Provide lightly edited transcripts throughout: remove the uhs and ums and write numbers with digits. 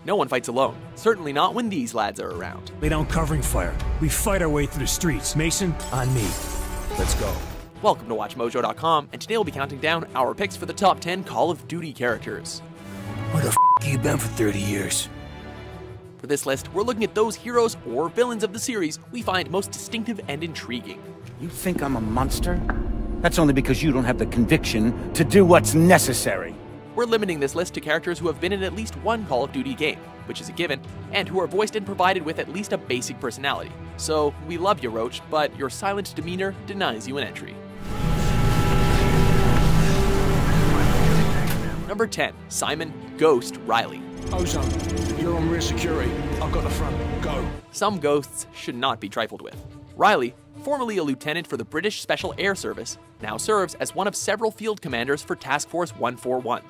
No one fights alone, certainly not when these lads are around. Lay down covering fire. We fight our way through the streets. Mason, on me. Let's go. Welcome to WatchMojo.com, and today we'll be counting down our picks for the top 10 Call of Duty characters. Where the have you been for 30 years? For this list, we're looking at those heroes or villains of the series we find most distinctive and intriguing. You think I'm a monster? That's only because you don't have the conviction to do what's necessary. We're limiting this list to characters who have been in at least one Call of Duty game, which is a given, and who are voiced and provided with at least a basic personality. So, we love you, Roach, but your silent demeanor denies you an entry. Number 10, Simon Ghost Riley. Ozone, you're on rear security. I've got the front. Go. Some ghosts should not be trifled with. Riley, formerly a lieutenant for the British Special Air Service, now serves as one of several field commanders for Task Force 141. Don't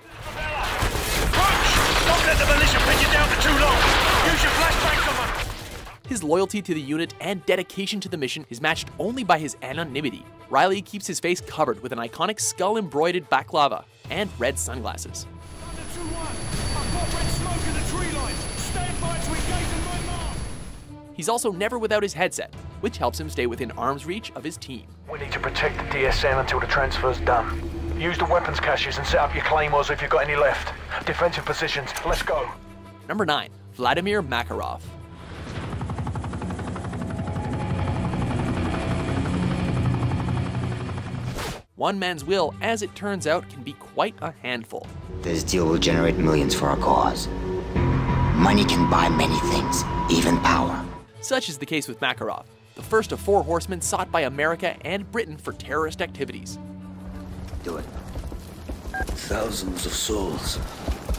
let the militia pin you down for too long! Use your flashbang command! His loyalty to the unit and dedication to the mission is matched only by his anonymity. Riley keeps his face covered with an iconic skull-embroidered baklava and red sunglasses. He's also never without his headset, which helps him stay within arm's reach of his team. We need to protect the DSM until the transfer's done. Use the weapons caches and set up your claymores if you've got any left. Defensive positions, let's go. Number 9, Vladimir Makarov. One man's will, as it turns out, can be quite a handful. This deal will generate millions for our cause. Money can buy many things, even power. Such is the case with Makarov, the first of 4 horsemen sought by America and Britain for terrorist activities. Do it. Thousands of souls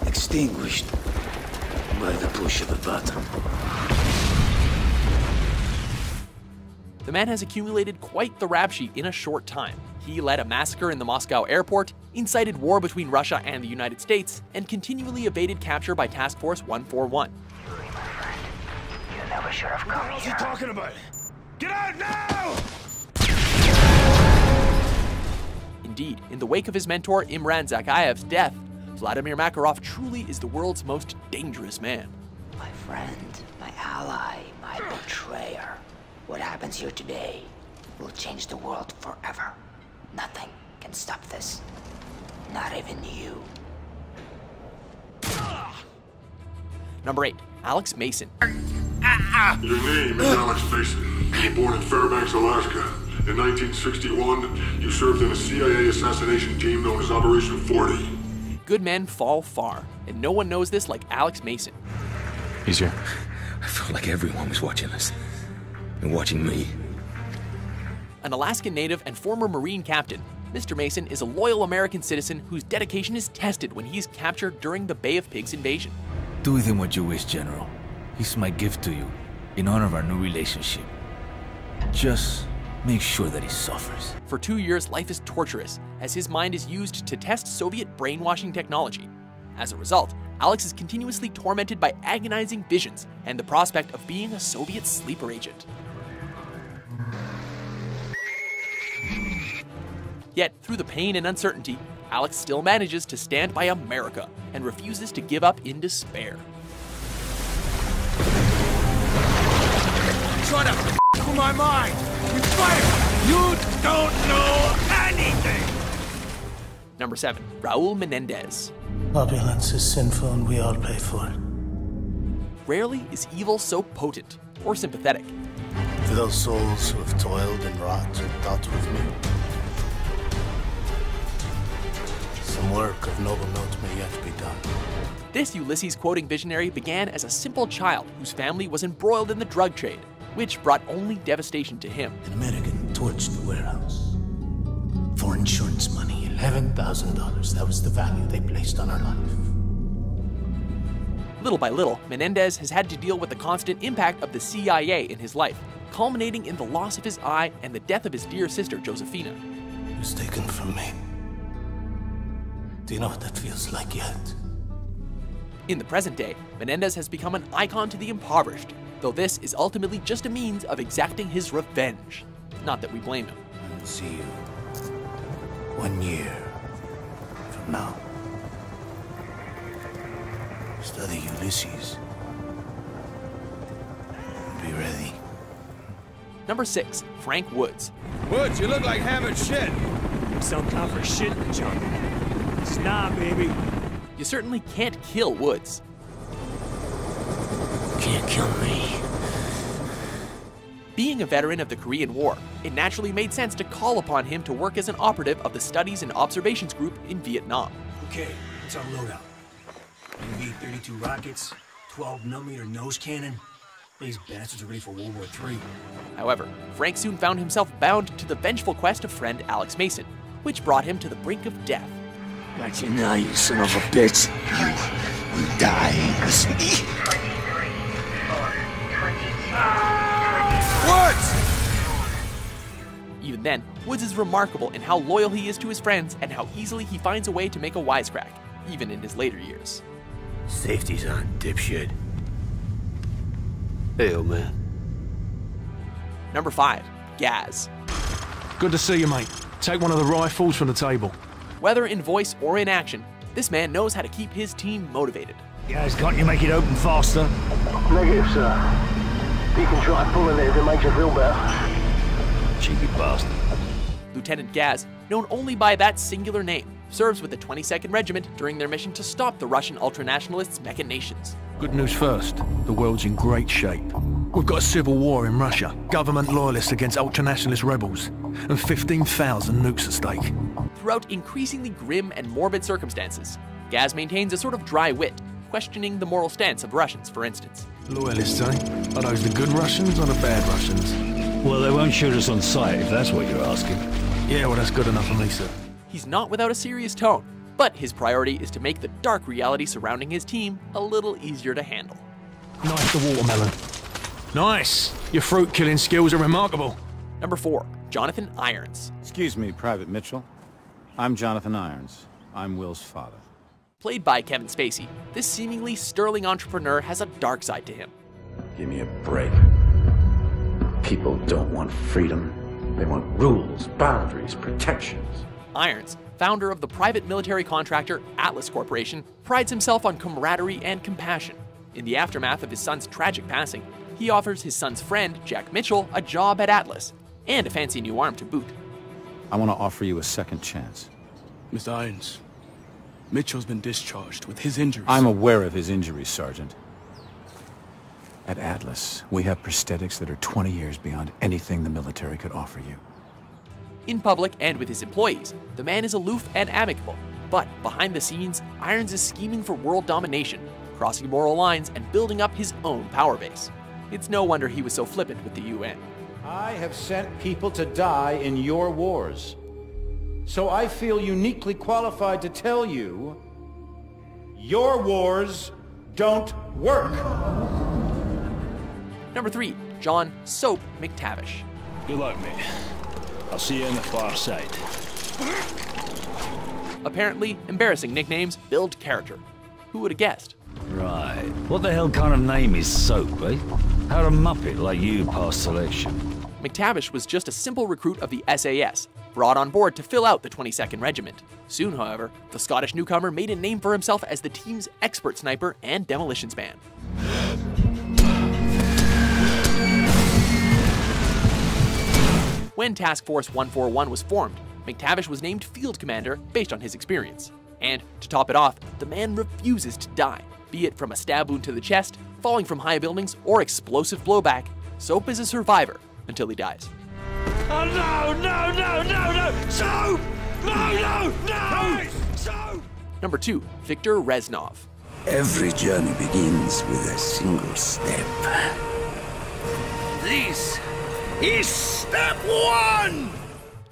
extinguished by the push of a button. The man has accumulated quite the rap sheet in a short time. He led a massacre in the Moscow airport, incited war between Russia and the United States, and continually evaded capture by Task Force 141. You never should have come here. What's he talking about? Get out now! Indeed, in the wake of his mentor Imran Zakayev's death, Vladimir Makarov truly is the world's most dangerous man. My friend, my ally, my betrayer. What happens here today will change the world forever. Nothing can stop this. Not even you. Number 8, Alex Mason. Your name is Alex Mason. You were born in Fairbanks, Alaska. In 1961, you served in a CIA assassination team known as Operation 40. Good men fall far, and no one knows this like Alex Mason. Easier. I felt like everyone was watching us. And watching me. An Alaskan native and former Marine captain, Mr. Mason is a loyal American citizen whose dedication is tested when he is captured during the Bay of Pigs invasion. Do with him what you wish, General. He's my gift to you, in honor of our new relationship. Just make sure that he suffers. For 2 years, life is torturous, as his mind is used to test Soviet brainwashing technology. As a result, Alex is continuously tormented by agonizing visions and the prospect of being a Soviet sleeper agent. Yet, through the pain and uncertainty, Alex still manages to stand by America and refuses to give up in despair. Try to f*** with my mind! You fight! You don't know anything! Number 7, Raul Menendez. Opulence is sinful and we all pay for it. Rarely is evil so potent or sympathetic. For those souls who have toiled and wrought and thought with me, some work of noble note may yet be done. This Ulysses-quoting visionary began as a simple child whose family was embroiled in the drug trade, which brought only devastation to him. An American torched the warehouse. For insurance money, $11,000. That was the value they placed on our life. Little by little, Menendez has had to deal with the constant impact of the CIA in his life, culminating in the loss of his eye and the death of his dear sister, Josefina. It was taken from me. Do you know what that feels like yet? In the present day, Menendez has become an icon to the impoverished, though this is ultimately just a means of exacting his revenge. Not that we blame him. I will see you 1 year from now. Study Ulysses. Be ready. Number 6. Frank Woods. Woods, you look like hammered shit. Some time for shit in the jungle. It's not, baby. You certainly can't kill Woods. Can't kill me. Being a veteran of the Korean War, it naturally made sense to call upon him to work as an operative of the Studies and Observations Group in Vietnam. Okay, what's our loadout? UV-32 rockets, 12mm nose cannon. These bastards are ready for World War III. However, Frank soon found himself bound to the vengeful quest of friend Alex Mason, which brought him to the brink of death. Got you now, you son of a bitch. You will die in me. Woods! Even then, Woods is remarkable in how loyal he is to his friends and how easily he finds a way to make a wisecrack, even in his later years. Safety's on, dipshit. Hey, old man. Number 5. Gaz. Good to see you, mate. Take one of the rifles from the table. Whether in voice or in action, this man knows how to keep his team motivated. Guys, can't you make it open faster? Negative, sir. You can try pulling it if it makes you feel better. Cheeky bastard. Lieutenant Gaz, known only by that singular name, serves with the 22nd Regiment during their mission to stop the Russian ultranationalists' machinations. Good news first. The world's in great shape. We've got a civil war in Russia. Government loyalists against ultranationalist rebels. And 15,000 nukes at stake. Throughout increasingly grim and morbid circumstances, Gaz maintains a sort of dry wit, questioning the moral stance of Russians, for instance. Loyalists, eh? Are those the good Russians or the bad Russians? Well, they won't shoot us on sight, if that's what you're asking. Yeah, well, that's good enough for me, sir. He's not without a serious tone, but his priority is to make the dark reality surrounding his team a little easier to handle. Nice, the watermelon. Nice! Your fruit-killing skills are remarkable. Number 4. Jonathan Irons. Excuse me, Private Mitchell. I'm Jonathan Irons. I'm Will's father. Played by Kevin Spacey, this seemingly sterling entrepreneur has a dark side to him. Give me a break. People don't want freedom. They want rules, boundaries, protections. Irons, founder of the private military contractor Atlas Corporation, prides himself on camaraderie and compassion. In the aftermath of his son's tragic passing, he offers his son's friend, Jack Mitchell, a job at Atlas, and a fancy new arm to boot. I want to offer you a second chance. Mr. Irons, Mitchell's been discharged with his injuries. I'm aware of his injuries, Sergeant. At Atlas, we have prosthetics that are 20 years beyond anything the military could offer you. In public and with his employees, the man is aloof and amicable, but behind the scenes, Irons is scheming for world domination, crossing moral lines and building up his own power base. It's no wonder he was so flippant with the UN. I have sent people to die in your wars. So I feel uniquely qualified to tell you, your wars don't work. Number 3. John Soap McTavish. Good luck, mate. I'll see you on the far side. Apparently, embarrassing nicknames build character. Who would have guessed? Right. What the hell kind of name is Soap, eh? How'd a muppet like you pass selection? McTavish was just a simple recruit of the SAS, brought on board to fill out the 22nd Regiment. Soon, however, the Scottish newcomer made a name for himself as the team's expert sniper and demolitions man. When Task Force 141 was formed, McTavish was named field commander based on his experience. And to top it off, the man refuses to die, be it from a stab wound to the chest, falling from high buildings, or explosive blowback. Soap is a survivor until he dies. Oh no, no, no, no, no! Soap! No, no, no! Soap! Number 2. Viktor Reznov. Every journey begins with a single step. This is step 1!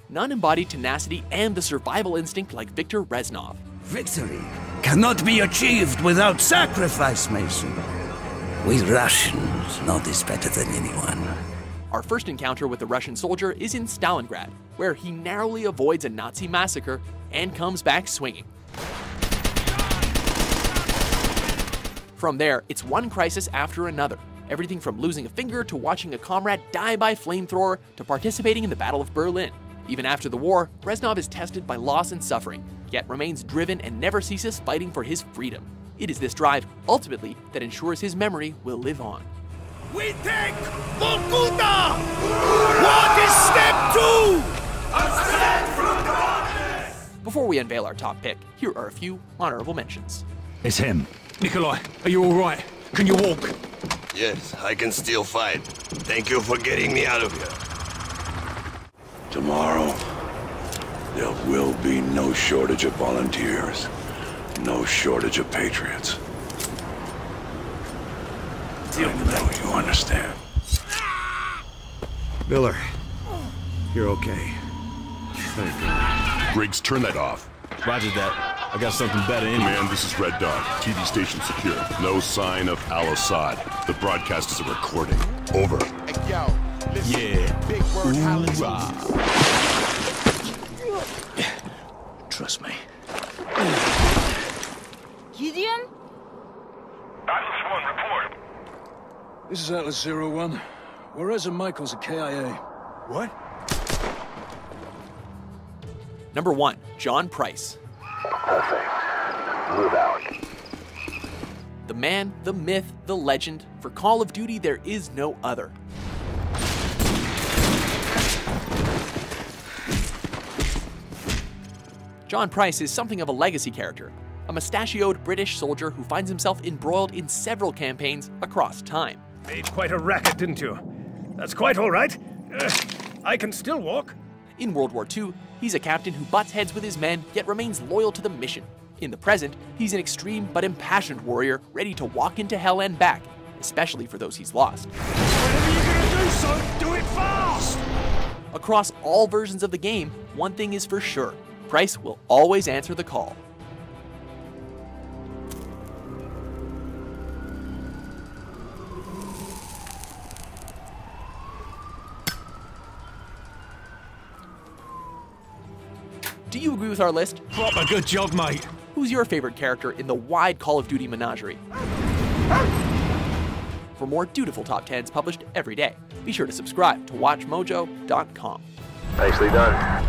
None embody tenacity and the survival instinct like Viktor Reznov. Victory cannot be achieved without sacrifice, Mason. We Russians know this better than anyone. Our first encounter with the Russian soldier is in Stalingrad, where he narrowly avoids a Nazi massacre and comes back swinging. From there, it's one crisis after another. Everything from losing a finger to watching a comrade die by flamethrower to participating in the Battle of Berlin. Even after the war, Reznov is tested by loss and suffering, yet remains driven and never ceases fighting for his freedom. It is this drive, ultimately, that ensures his memory will live on. We take Vorkuta! What is step 2? Ascent from darkness! Before we unveil our top pick, here are a few honorable mentions. It's him. Nikolai, are you alright? Can you walk? Yes, I can still fight. Thank you for getting me out of here. Tomorrow, there will be no shortage of volunteers. No shortage of patriots. I know you understand. Miller, you're okay. Thank God. Briggs, turn that off. Roger that. I got something better in Man, this is Red Dog. TV station secure. No sign of Al-Assad. The broadcast is a recording. Over. Hey, yo, listen. Yeah. Big word Trust me. Gideon? Atlas 1, report. This is Atlas 01. We're Ezra Michaels at KIA. What? Number 1, John Price. Perfect. Move out. The man, the myth, the legend. For Call of Duty, there is no other. John Price is something of a legacy character, a mustachioed British soldier who finds himself embroiled in several campaigns across time. Made quite a racket, didn't you? That's quite all right. I can still walk. In World War II, he's a captain who butts heads with his men, yet remains loyal to the mission. In the present, he's an extreme but impassioned warrior ready to walk into hell and back, especially for those he's lost. Whatever you're gonna do, son, do it fast! Across all versions of the game, one thing is for sure. Price will always answer the call. Do you agree with our list? Proper good job, mate. Who's your favorite character in the wide Call of Duty menagerie? For more dutiful top 10s published every day, be sure to subscribe to WatchMojo.com. Nicely done.